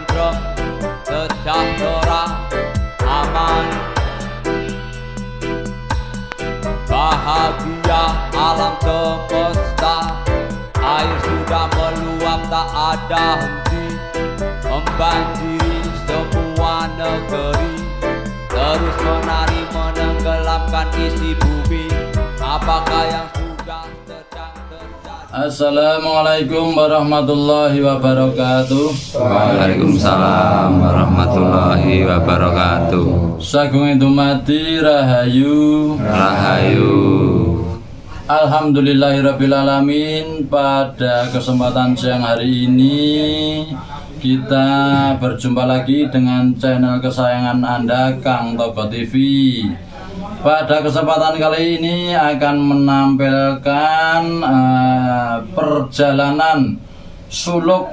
tentrem, sejahtera, aman, bahagia alam semesta. Air sudah meluap tak ada henti, membanjiri semua negeri, terus menari menenggelamkan isi bumi. Apakah yang sudah sedang terjadi? Assalamualaikum warahmatullahi wabarakatuh. Waalaikumsalam warahmatullahi wabarakatuh. Sagung dumadi rahayu. Rahayu. Alhamdulillahirrabbilalamin. Pada kesempatan siang hari ini kita berjumpa lagi dengan channel kesayangan Anda, Kang Togo TV. Pada kesempatan kali ini akan menampilkan perjalanan suluk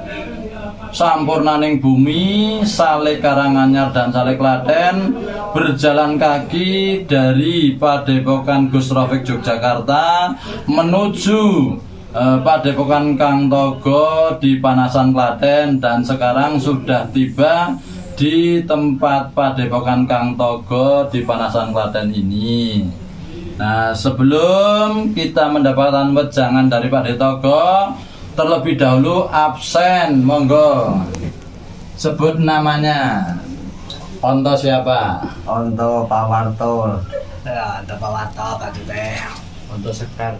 Sampurnaning Bumi, Sale Karanganyar dan Sale Klaten, berjalan kaki dari Padepokan Gus Rafiq Yogyakarta menuju Padepokan Kang Togo di Panasan Klaten, dan sekarang sudah tiba di tempat Padepokan Kang Togo di Panasan Klaten ini. Nah, sebelum kita mendapatkan wejangan dari Pak Togo, terlebih dahulu absen, monggo sebut namanya. Onto siapa? Onto Pawarto. Ya, Onto Pawarto Pak Jude. Onto Sekar.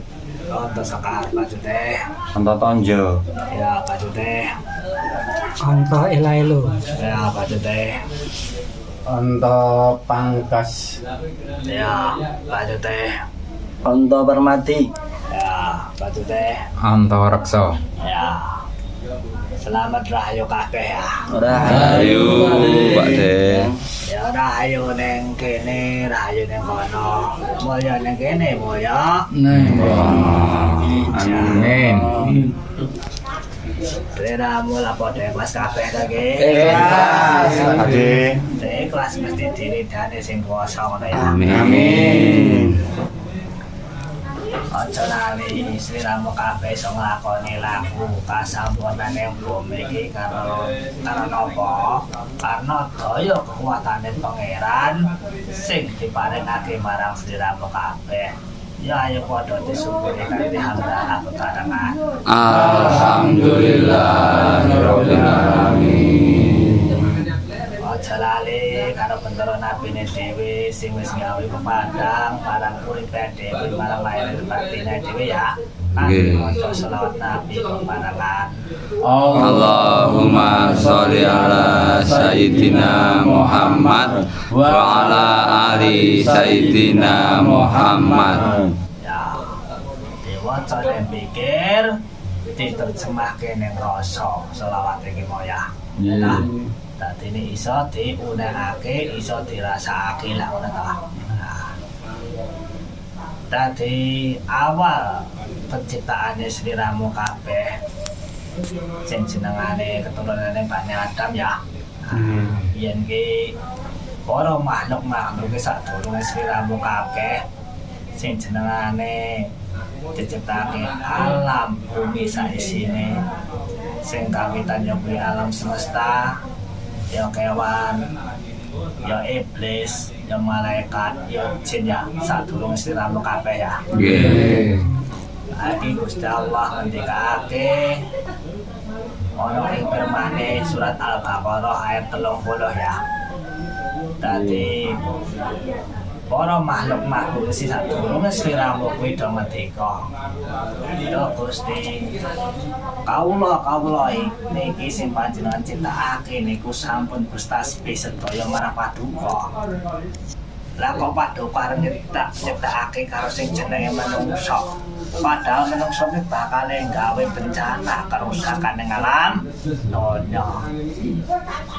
Onto Sekar Pak Jude. Onto Tonjo. Ya Pak Jude. Onto Elailo. Ya Pak Jude. Onto Pangkas. Ya Pak Jude. Onto Permati. Ya Pak Jude. Anto Rekso. Ya. Selamat rahayu kabeh ya. Rahayu Pak De. Ya rahayu neng kene, rahayu neng kono. Mulya neng kene mulya. Amin. Seliramu lah padha ikhlas kabeh ta nggih. Ikhlas. Ade. Ikhlas mesti diridani sing kuwasa ngono ya. Amin. Aja lali sliramu kabeh iso nglakoni laku kasampurnane bumi iki karo napa? Karena daya kekuatane pangeran sing diparingake marang sliramu kabeh. Ya ayo padha disyukuri kanthi hamdalah kekarangan. Alhamdulillahirabbil alamin. Aja lali karo bendera nabine dhewe sing wis gawe pepadang marang uripe dhewe marang lair batine dhewe ya. Nggih. Maca selawat nabi pepadangan. Allahumma sholli ala Sayyidina Muhammad wa ala ali Sayyidina Muhammad. Ya, diwaca dan pikir, diterjemahke ning rasa selawat iki moya. Nah, dadi ini iso diunekake, iso dirasakake lah ngono ta. Nah. Dadi awal penciptaane sliramu kabeh sing jenengane keturunane Bani Adam ya. Yen ki para makhluk-makhluk sadurunge sliramu kabeh sing jenengane diciptake alam bumi saisine sing kawitan ya kuwi alam semesta, ya kewan, ya iblis, ya malaikat, ya jin ya sadurunge sliramu kabeh ya. Nggih. Iki Gusti Allah ngendikake ana ing firmane surat Al-Baqarah ayat 30 ya. Dadi para makhluk-makhluk sing sadurunge sliramu kuwi do merdeka. Ya Gusti, kawula niki sing panjenengan ciptakake niku sampun bertasbih sedaya marang paduka. Lah kok paduka arep nyiptakake karo sing jenenge manungsa. Padahal manungsa iki bakal gawe bencana kerusakan ning alam donya.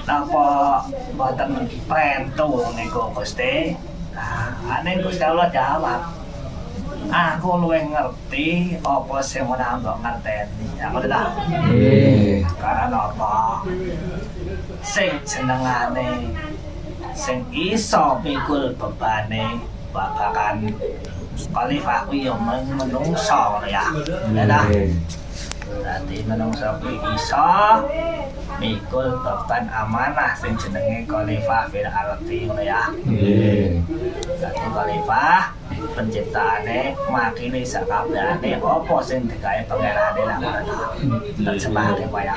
Napa boten prentu niku Gusti? Nah, ane Gusti Allah jawab. Aku luwih ngerti apa sing ora mbok ngerteni. Ya ngono ta? Nggih. Karena apa? Sing jenengane sing iso pikul bebane babakan khalifah kuwi yo menungso ngono ya. Ya ta? Dadi menungso kuwi iso mikul beban amanah sing jenenge khalifah fil ardi ngono ya. Nggih. Dadi khalifah penciptaane makili sakabehane apa sing digawe pangerane lah ngono. Terjemahake Pak ya.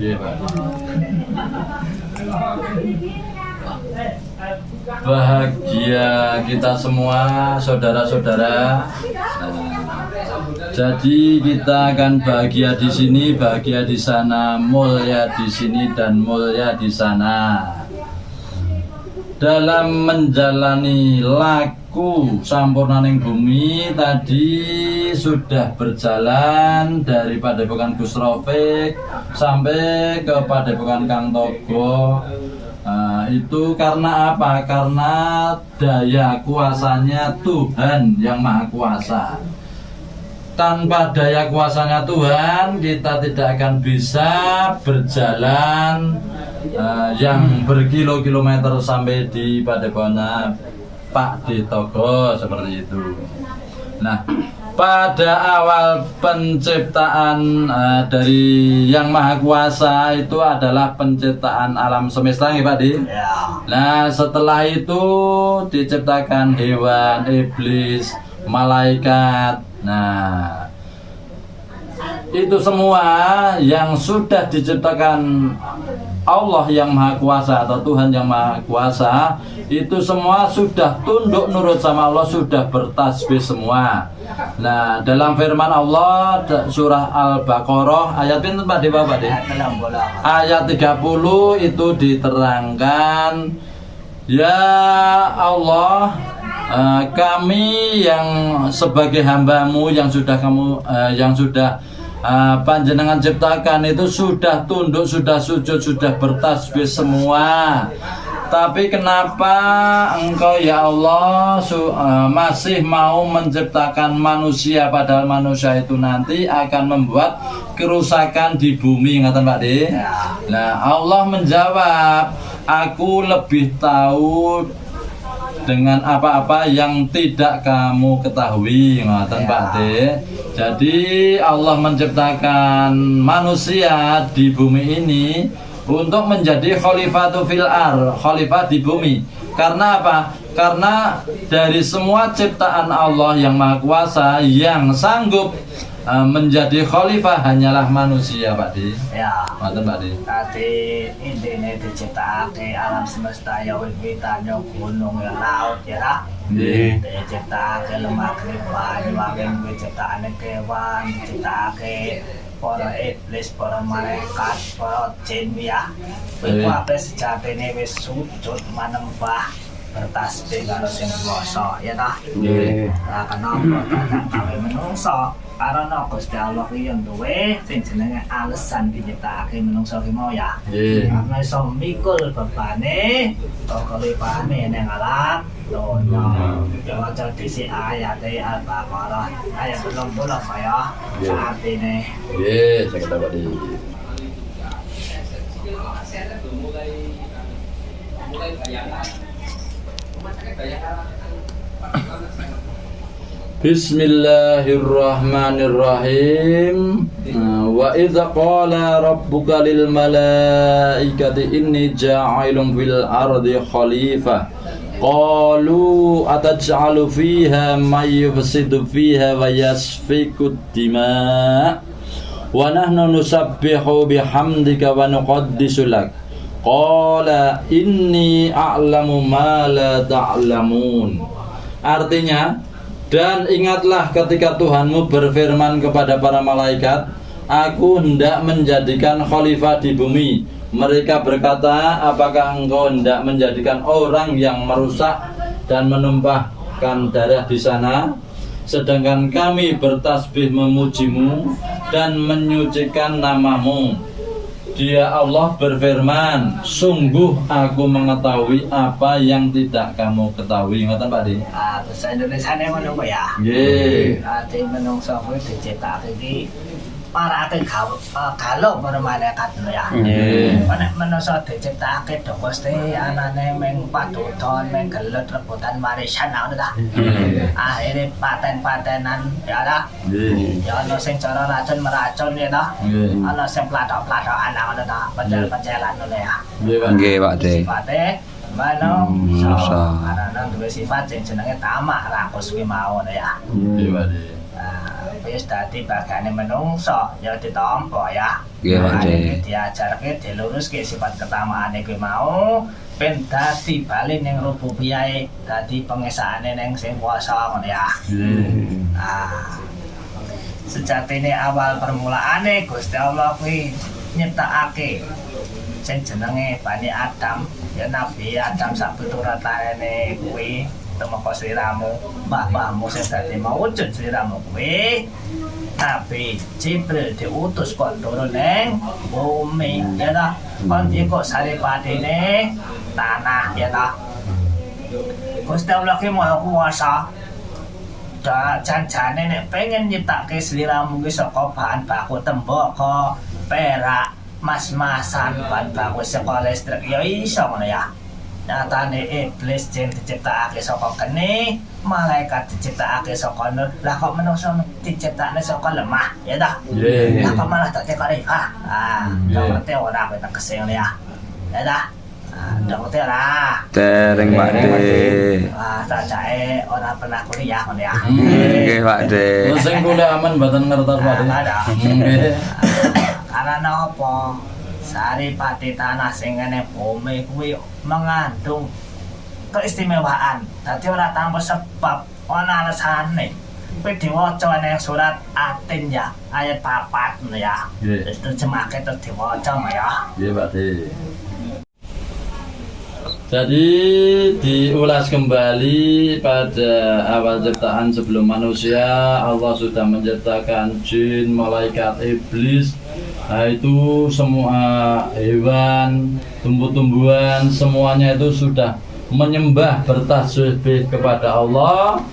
Iya, Pak. Bahagia kita semua, saudara-saudara. Jadi kita akan bahagia di sini, bahagia di sana, mulia di sini dan mulia di sana. Dalam menjalani laku sampurnaning bumi tadi sudah berjalan dari Padepokan Gus Rafiq sampai ke Padepokan Kang Togo. Itu karena apa? Karena daya kuasanya Tuhan yang Maha Kuasa. Tanpa daya kuasanya Tuhan, kita tidak akan bisa berjalan yang berkilo-kilometer sampai di Padepokan Pak di Togo seperti itu. Nah, pada awal penciptaan dari Yang Maha Kuasa itu adalah penciptaan alam semesta, ya Pak Di. Nah, setelah itu diciptakan hewan, iblis, malaikat. Nah, itu semua yang sudah diciptakan Allah yang Maha Kuasa atau Tuhan yang Maha Kuasa, itu semua sudah tunduk nurut sama Allah, sudah bertasbih semua. Nah, dalam firman Allah surah Al-Baqarah ayat pinten Pak Dewa Pak De? Ayat 30 itu diterangkan, ya Allah, kami yang sebagai hambamu yang sudah panjenengan ciptakan itu sudah tunduk, sudah sujud, sudah bertasbih semua. Tapi kenapa engkau ya Allah masih mau menciptakan manusia, padahal manusia itu nanti akan membuat kerusakan di bumi, ngaten Pak De. Nah, Allah menjawab, aku lebih tahu dengan apa-apa yang tidak kamu ketahui, ngaten Pak De. Jadi Allah menciptakan manusia di bumi ini untuk menjadi khalifatu fil ar, khalifah di bumi. Karena apa? Karena dari semua ciptaan Allah yang Maha Kuasa, yang sanggup menjadi khalifah hanyalah manusia, Pak Di. Ya. Ngaten Pak Di. Tadi intine diciptakake alam semesta ya wit-witan ya gunung ya laut ya. Nggih. Diciptakake lemah banyu, angin diciptakake kewan, diciptakake para iblis, para malaikat, para jin ya. Iku ape sejatine wis sujud manembah bertasbih karo sing kuwasa ya ta. Nggih. Lah kenapa kadang kami menungso karena Gusti Allah ki yang duwe sing jenenge alasan diciptakake menungso ki mau ya. Nggih. Karena iso mikul bebane kelipane ning alam donya. Ya waca disi ayat Al-Baqarah ayat 30 kaya artine. Nggih, saya kata Pak Di. Bismillahirrahmanirrahim. Wa idza qala rabbuka lil malaikati inni ja'ilun fil ardi khalifah qalu ataj'alu fiha may yufsidu fiha wa yasfiku dima wa nahnu nusabbihu bihamdika wa nuqaddisu lak qala inni a'lamu ma la ta'lamun. Artinya, dan ingatlah ketika Tuhanmu berfirman kepada para malaikat, aku hendak menjadikan khalifah di bumi. Mereka berkata, apakah engkau hendak menjadikan orang yang merusak dan menumpahkan darah di sana? Sedangkan kami bertasbih memujimu dan menyucikan namamu. Dia Allah berfirman, sungguh aku mengetahui apa yang tidak kamu ketahui. Ngoten Pak Di. Bahasa Indonesia ne ngono ya. Nggih. Ati menungso kuwi diciptakake iki parake galuk malaikat ya. Nek manusa diciptakake do Gusti anane ming padudon ming gelut rebutan warisan ngono ta. Akhire paten-patenan ya ta. Ya ana sing cara racun meracun ya ta. Ana sing plathok-plathokan ngono ta, pecel-pecelan ngono ya. Nggih, Pak De. Sifate manungsa. Karena duwe sifat sing jenenge tamak rakus kuwi mau ya. Nggih, Pak De. Wis dadi bagane menungso ya ditampa ya. Nggih, Pak De. Diajarke diluruske sifat ketamaane kuwi mau ben dadi bali ning rububiyahe dadi pengesane ning sing kuwasa ngono ya. Sejatine awal permulaane Gusti Allah kuwi nyiptakake sing jenenge Bani Adam ya Nabi Adam sak piturutane kuwi temeka sliramu mbah-mbahmu sing dadi mawujud sliramu kuwi Nabi Jibril diutus kok turun ning bumi ya ta kon iku saripadine tanah ya ta Gusti Allah ki Maha Kuwasa janjane nek pengen nyiptake sliramu ki saka bahan baku tembaka perak mas-masan bahan baku saka listrik ya iso ngono ya. Nyatane iblis jin diciptakake saka geni, malaikat diciptakake saka nur. Lah kok manungsa diciptakne saka lemah, ya ta? Lah kok malah dadi khalifah. Ngerti ora kowe tegese ngene ya. Ya ta? Ngerti ora? Dereng, Pak De. Sajake ora pernah kuliah ngono ya. Nggih, Pak De. Sing kuliah aman mboten ngertos, Pak De. Nggih. Karena apa? Saripati tanah sing ngene bumi kuwi mengandung keistimewaan. Dadi ora tanpa sebab, ana alasane. Kuwi diwaca ning surat Atin ya, ayat 4 ngono ya. Terjemahke terus diwaca ya. Nggih, Pak De. Jadi diulas kembali pada awal ciptaan sebelum manusia Allah sudah menciptakan jin, malaikat, iblis, itu semua hewan, tumbuh-tumbuhan, semuanya itu sudah menyembah bertasbih kepada Allah.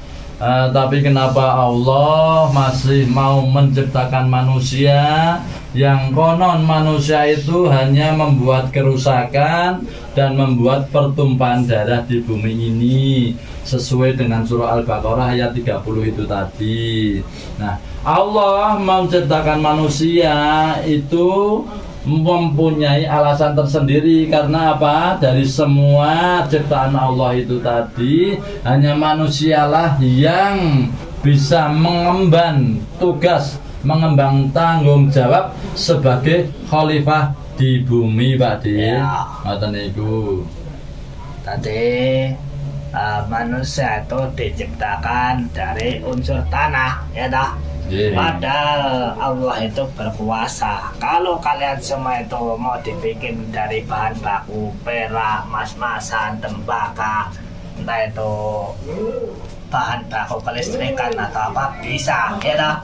Tapi kenapa Allah masih mau menciptakan manusia yang konon manusia itu hanya membuat kerusakan dan membuat pertumpahan darah di bumi ini sesuai dengan surah Al-Baqarah ayat 30 itu tadi. Nah, Allah menciptakan manusia itu mempunyai alasan tersendiri karena apa? Dari semua ciptaan Allah itu tadi hanya manusialah yang bisa mengemban tugas, mengembang tanggung jawab sebagai khalifah di bumi, Pak De. Ngoten niku. Tadi manusia itu diciptakan dari unsur tanah, ya dah. Padahal Allah itu berkuasa. Kalau kalian semua itu mau dibikin dari bahan baku perak, mas-masan, tembakau, entah itu bahan baku kelistrikan atau apa bisa, ya dah.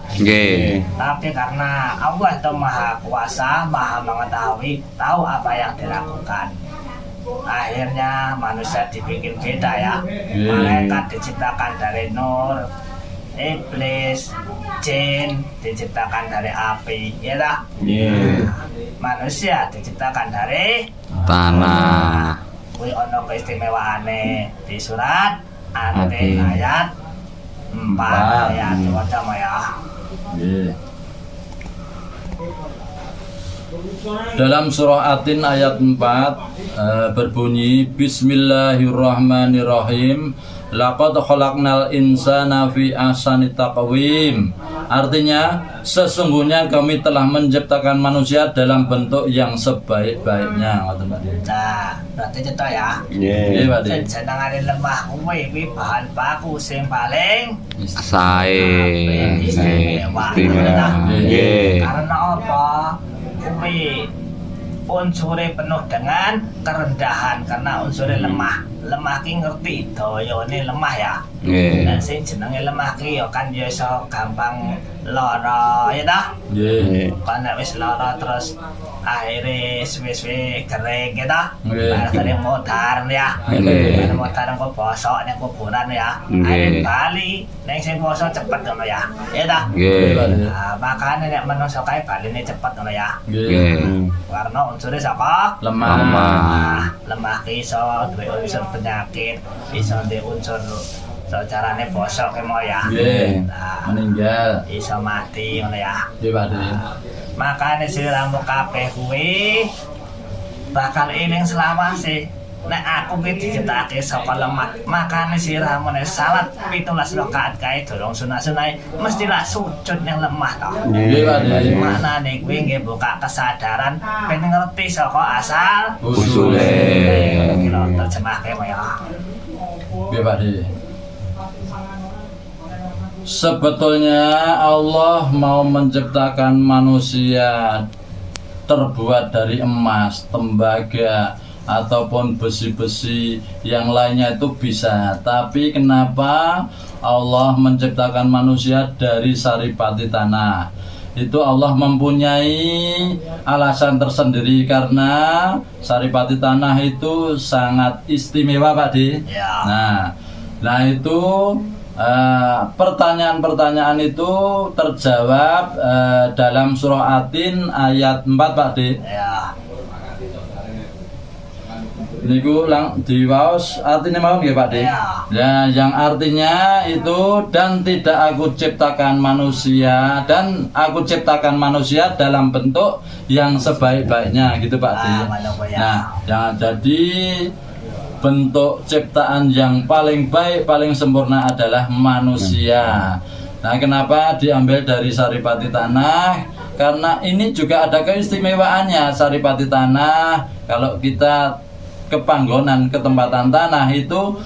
Tapi karena Allah itu maha kuasa, maha mengetahui, tahu apa yang dilakukan. Akhirnya manusia dibikin beda ya. Malaikat diciptakan dari nur, iblis, jin diciptakan dari api, ya dah. Manusia diciptakan dari tanah. Kuwi ono keistimewaane di surat Atin ayat 4 ya, diwaca ya. Dalam surah Atin ayat 4 berbunyi Bismillahirrahmanirrahim. Laqad khalaqnal insana fi ahsani taqwim. Artinya sesungguhnya kami telah menciptakan manusia dalam bentuk yang sebaik-baiknya. Nah, berarti cetha ya. Nggih, Pak De. Jenengane lemah kuwi bahan baku sing paling Sae. istimewa. Nggih. Karena apa? Kuwi unsure penuh dengan kerendahan karena unsure lemah. Lemah ki ngerti dayane lemah ya. Nggih. Nek sing jenenge lemah ki ya kan ya iso gampang lara ya ta. Nggih. Kan nek wis lara terus akhirnya suwe-suwe kering ya ta. Nggih. Sering modar ya. Nggih. Modar kok bosok nek kuburan ya. Nggih. Akhirnya bali nek sing bosok cepet ngono ya. Ya ta. Nggih. Nah, makanya nek menungso kae baline cepet ngono ya. Nggih. Karena unsurnya saka Lemah. Lemah. lemah ki iso duwe unsur penyakit, iso duwe unsur carane bosok ki mo ya. Nggih. Nah, Meninggal. iso mati ngono ya. Nggih, Pak De. Makane sliramu kabeh kuwi bakal eling selawase. Nek aku ki diciptakake saka lemah, makane sliramu nek salat 17 rakaat kae durung sunah-sunah mestilah sujud ning lemah to. Nggih, Pak De. Maknane kuwi nggih buka kesadaran ben ngerti saka asal Usule. Kira terjemahke ya. Nggih, Pak De. Sebetulnya Allah mau menciptakan manusia terbuat dari emas, tembaga, ataupun besi-besi yang lainnya itu bisa. Tapi kenapa Allah menciptakan manusia dari saripati tanah? Itu Allah mempunyai alasan tersendiri karena saripati tanah itu sangat istimewa, Pak De. Ya. Nah itu pertanyaan-pertanyaan itu terjawab dalam surah Atin ayat 4, Pak De. Ya. Niku lang diwaos artinya mau nggih, Pak De? Ya. Ya, yang artinya itu dan tidak aku ciptakan manusia dan aku ciptakan manusia dalam bentuk yang sebaik-baiknya gitu, Pak De. Ya. Nah, yang jadi bentuk ciptaan yang paling baik, paling sempurna adalah manusia. Nah, kenapa diambil dari saripati tanah? Karena ini juga ada keistimewaannya. Saripati tanah, kalau kita ke panggonan, ke tempatan tanah itu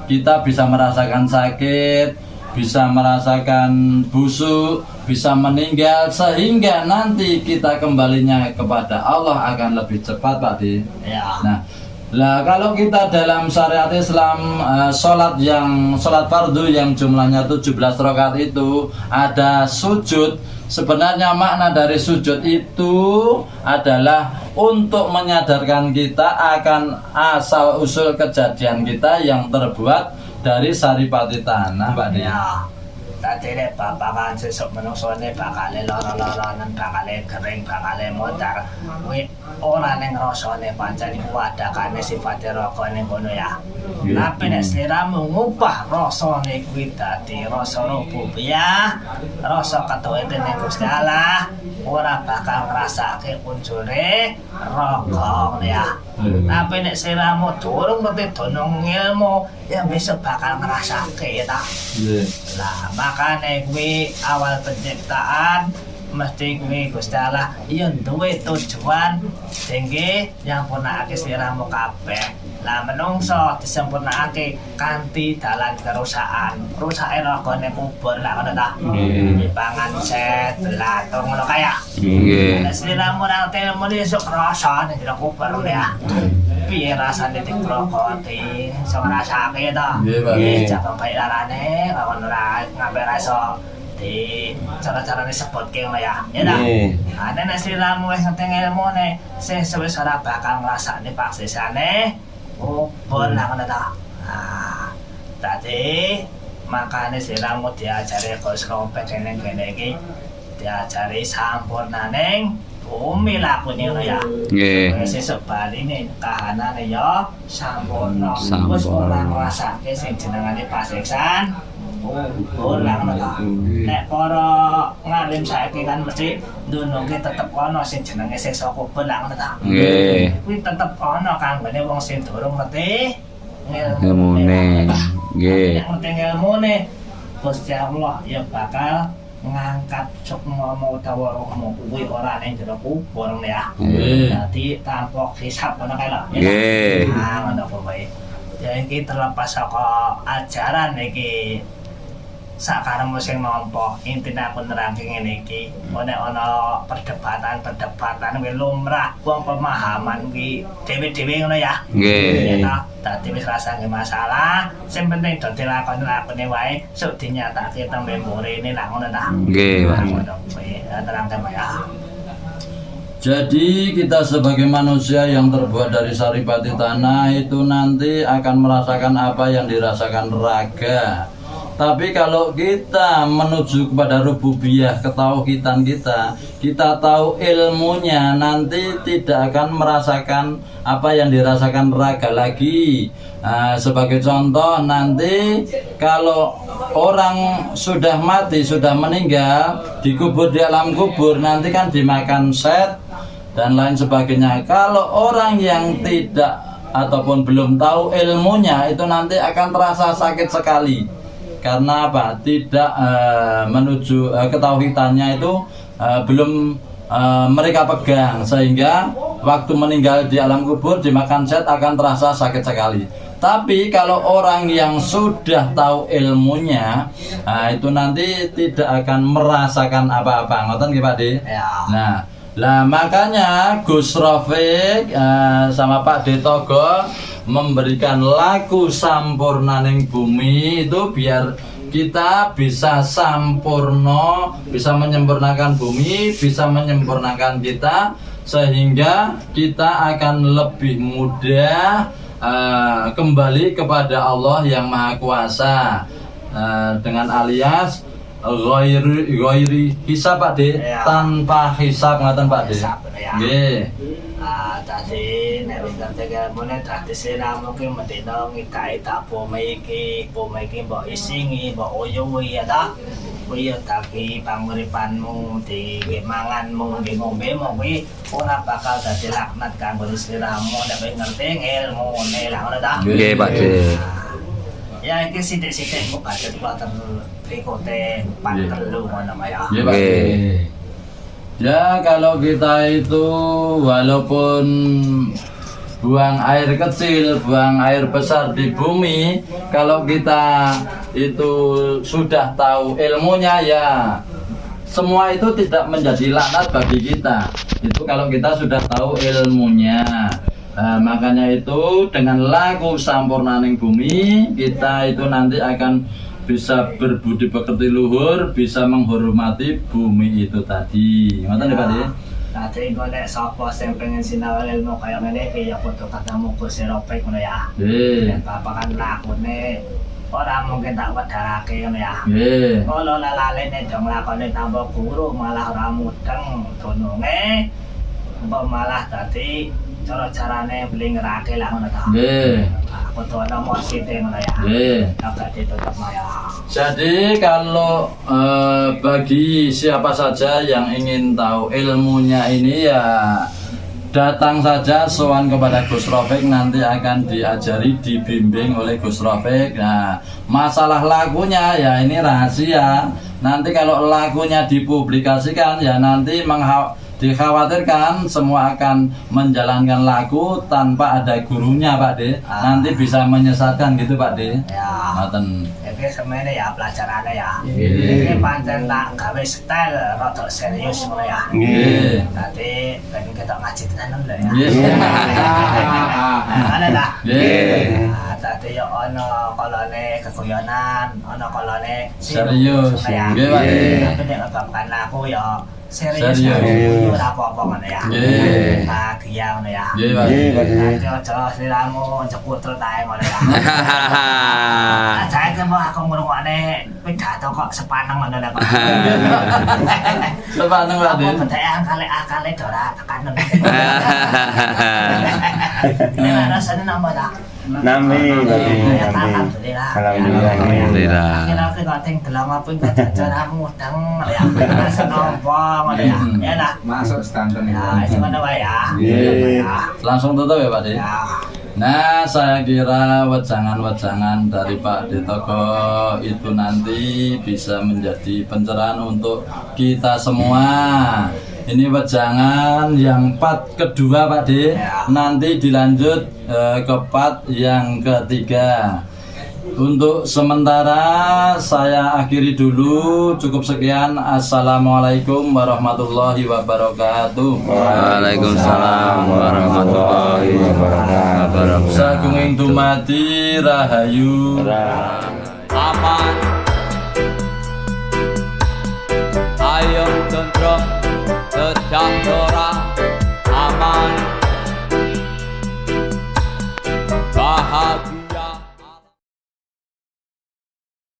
kita bisa merasakan sakit, bisa merasakan busuk, bisa meninggal, sehingga nanti kita kembalinya kepada Allah akan lebih cepat, Pak De. Ya. Nah, kalau kita dalam syariat Islam sholat fardu yang jumlahnya 17 rakaat itu ada sujud. Sebenarnya makna dari sujud itu adalah untuk menyadarkan kita akan asal usul kejadian kita yang terbuat dari saripati tanah, Pak De. Ya. Tadi nek babakan sesuk menungsone bakale lara-laranen, bakale kering, bakale modar. Kuwi ora ning rasane pancen iku adakane sifate raka ning kono ya. Tapi nek sliramu ngubah rasane kuwi dadi rasa rububiyah, rasa katuwete ning Gusti Allah, ora bakal ngrasake unsure raka ya. Tapi nek sliramu durung ngerti donong ilmu, ya besok bakal ngrasake ya ta. Lah makane kuwi awal penciptaan mesti kuwi Gusti Allah ya duwe tujuan sehingga nyampurnakake sliramu kabeh. Lah menungso disempurnakake kanthi dalan kerusakan. Rusake ragane kubur lah ngono ta. Dipangan set latung ngono kaya. Nggih. Nek sliramu nang telmu esuk rasane dina kubur ya. Piye rasane dikrokoti, iso ngrasake ta. Nggih, Pak. Jabang baik larane, kakon ora ngambil rasa di cara-carane sebutke ngono ya. Ya ta. Nek nek sliramu wis ngerti ilmune, sesuk wis ora bakal ngrasakne paksesane kubur lah ngono ta. Dadi makane sliramu diajari Gus Rompet ning kene iki diajari sampurnaning bumi lakune ngono ya. Nggih. Sesuk baline kahanane ya sampurna. Sampurna. Wis ora ngrasake sing jenengane pasiksan. Ora ngono ta. Nek para ngalim saiki kan mesti ndunungke tetep ana sing jenenge siksa kubur lah ngono ta. Nggih. Kuwi tetep ana kanggone wong sing durung ngerti Ilmune. Nggih. Nek ngerti ilmune Gusti Allah ya bakal ngangkat sukmamu utawa rohmu kuwi ora ning jero kubur ya. Dadi tanpa hisab ngono kae lho. Nggih. Ngono kuwi. Ya iki terlepas saka ajaran iki sakaremu sing nampa intine aku nerangke ngene iki ana perdebatan kuwi lumrah wong pemahaman kuwi dhewe-dhewe ngono ya Nggih. dadi wis rasa nggih masalah sing penting do dilakoni wae sok dinyatake tembe mburine lah ngono ta Nggih, Pak. terangkan ya. Jadi kita sebagai manusia yang terbuat dari saripati tanah itu nanti akan merasakan apa yang dirasakan raga. Tapi kalau kita menuju kepada rububiyah, ketauhidan kita tahu ilmunya, nanti tidak akan merasakan apa yang dirasakan raga lagi. Nah, sebagai contoh nanti kalau orang sudah mati, sudah meninggal, dikubur di alam kubur, nanti kan dimakan set dan lain sebagainya. Kalau orang yang tidak ataupun belum tahu ilmunya itu nanti akan terasa sakit sekali. Karena apa? Tidak menuju ketauhidannya itu belum mereka pegang, sehingga waktu meninggal di alam kubur dimakan set akan terasa sakit sekali. Tapi kalau orang yang sudah tahu ilmunya, itu nanti tidak akan merasakan apa-apa. Ngoten nggih Pak De? Ya. Nah, makanya Gus Rafiq sama Pak De Togo memberikan lagu Sampurnaning Bumi itu biar kita bisa sampurno, bisa menyempurnakan bumi, bisa menyempurnakan kita, sehingga kita akan lebih mudah kembali kepada Allah yang Maha Kuasa, dengan alias ghairi hisab Pak De, Ya. tanpa hisab ngaten Pak De. Hisab, ya. Nggih. Tadi nek wis ngerti mune tradisi ramu ki medina ngikai tak bumi iki mbok isingi, mbok uyuwi ya ta. Kuwi ya dadi panguripanmu, di manganmu, di ngombemu kuwi ora bakal dadi laknat kanggo sliramu nek wis ngerti ilmune lah ngono ta. Nggih, Pak De. Ya iki sithik-sithik kok badhe kuwater berikute 4 ngono ya. Ya, Pak. Ya, kalau kita itu walaupun buang air kecil, buang air besar di bumi, kalau kita itu sudah tahu ilmunya, ya semua itu tidak menjadi laknat bagi kita. Itu kalau kita sudah tahu ilmunya. Nah, makanya itu dengan lagu Sampurnaning Bumi, kita itu nanti akan bisa berbudi pekerti luhur, bisa menghormati bumi itu tadi. Ngoten ya Pak De? Tadi engko nek sapa sing pengen sinau ilmu kaya ngene iki ya padha katamu Gus Rafiq ngono ya. Nggih. Bapakan lakune ora mungkin tak wedharake ngono ya. Nggih. Kalau lalane dong lakone tambah guru malah ora mudeng dununge. Mbok malah dadi cara-carane blingerake lah ngono ta. Nggih. Aku tuh ana mosite ngono ya. Nggih. Agak ditutup ya. Jadi kalau bagi siapa saja yang ingin tahu ilmunya ini, ya datang saja sowan kepada Gus Rafiq, nanti akan diajari, dibimbing oleh Gus Rafiq. Nah, masalah lagunya ya ini rahasia. Nanti kalau lagunya dipublikasikan, ya nanti dikhawatirkan semua akan menjalankan lagu tanpa ada gurunya Pak De. Nanti bisa menyesatkan gitu Pak De. Ya. Ngoten. Iki semene ya pelajarane ya. Nggih. Iki pancen tak gawe style rada serius ngono ya. Nggih. Dadi ben kita ngaji tenan lho ya. Nggih. Ana ta? Nggih. Dadi yo ana kalane keguyonan, ana kalane Serius. Nggih, Pak. Tapi nek babakan aku yo serius. Serius. Ora apa-apa ngono ya. Nggih. Bahagia ngono ya. Nggih, Pak. Dadi aja sliramu jekutrut ae ngono ya. Saya mau aku ngrungokne pidato kok sepaneng ngono lho Pak. Sepaneng Pak De. Aku bedheke akale ora tekanen. Ini rasane nambah tak? Nami tadi. Alhamdulillah. Alhamdulillah. Alhamdulillah. Kira aku kok ting delang apa enggak jaramu mudeng ya. Rasa napa ngono ya. Ya lah. Masuk standar Ya, itu mana wae ya. Nggih. Langsung tutup ya Pak De. Ya. Nah, saya kira wejangan-wejangan dari Pak De Togo itu nanti bisa menjadi pencerahan untuk kita semua. Ini wejangan yang part kedua Pak De. Ya. Nanti dilanjut ke part yang ketiga. Untuk sementara saya akhiri dulu. Cukup sekian. Assalamualaikum warahmatullahi wabarakatuh. Waalaikumsalam warahmatullahi wabarakatuh. Sagunging dumadi rahayu. Aman ayam tentrem sejahtera